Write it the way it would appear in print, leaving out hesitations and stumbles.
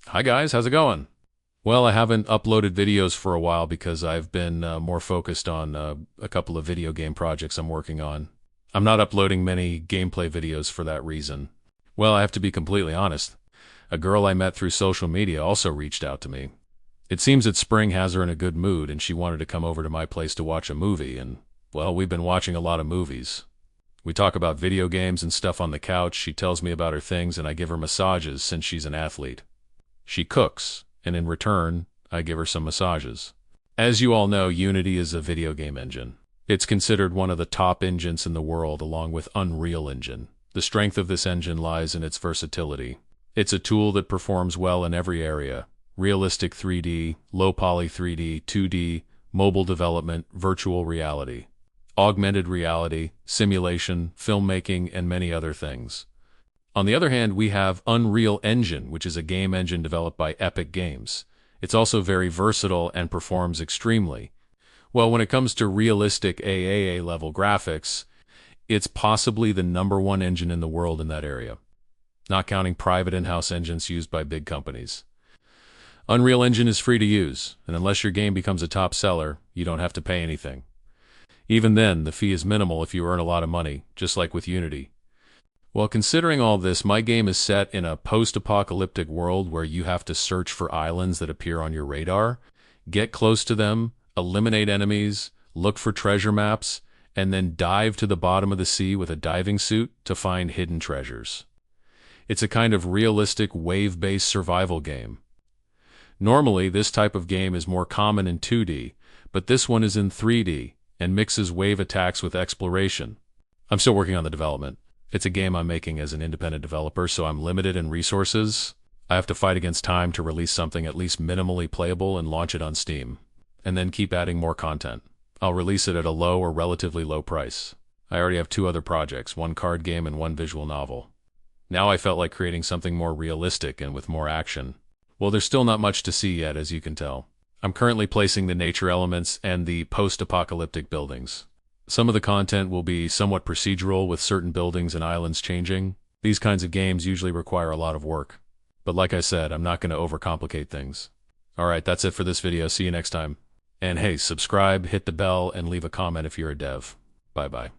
Hi guys, how's it going? Well, I haven't uploaded videos for a while because I've been more focused on a couple of video game projects I'm working on. I'm not uploading many gameplay videos for that reason. Well, I have to be completely honest. A girl I met through social media also reached out to me. It seems that spring has her in a good mood and she wanted to come over to my place to watch a movie and, well, we've been watching a lot of movies. We talk about video games and stuff on the couch. She tells me about her things and I give her massages since she's an athlete. She cooks, and in return, I give her some massages. As you all know, Unity is a video game engine. It's considered one of the top engines in the world along with Unreal Engine. The strength of this engine lies in its versatility. It's a tool that performs well in every area: realistic 3D, low-poly 3D, 2D, mobile development, virtual reality, augmented reality, simulation, filmmaking, and many other things. On the other hand, we have Unreal Engine, which is a game engine developed by Epic Games. It's also very versatile and performs extremely well when it comes to realistic AAA level graphics. It's possibly the #1 engine in the world in that area, not counting private in-house engines used by big companies. Unreal Engine is free to use, and unless your game becomes a top seller, you don't have to pay anything. Even then, the fee is minimal if you earn a lot of money, just like with Unity. Well, considering all this, my game is set in a post-apocalyptic world where you have to search for islands that appear on your radar, get close to them, eliminate enemies, look for treasure maps, and then dive to the bottom of the sea with a diving suit to find hidden treasures. It's a kind of realistic wave-based survival game. Normally, this type of game is more common in 2D, but this one is in 3D and mixes wave attacks with exploration. I'm still working on the development. It's a game I'm making as an independent developer, so I'm limited in resources. I have to fight against time to release something at least minimally playable and launch it on Steam, and then keep adding more content. I'll release it at a low or relatively low price. I already have 2 other projects, 1 card game and 1 visual novel. Now I felt like creating something more realistic and with more action. Well, there's still not much to see yet, as you can tell. I'm currently placing the nature elements and the post-apocalyptic buildings. Some of the content will be somewhat procedural with certain buildings and islands changing. These kinds of games usually require a lot of work. But like I said, I'm not going to overcomplicate things. Alright, that's it for this video. See you next time. And hey, subscribe, hit the bell, and leave a comment if you're a dev. Bye-bye.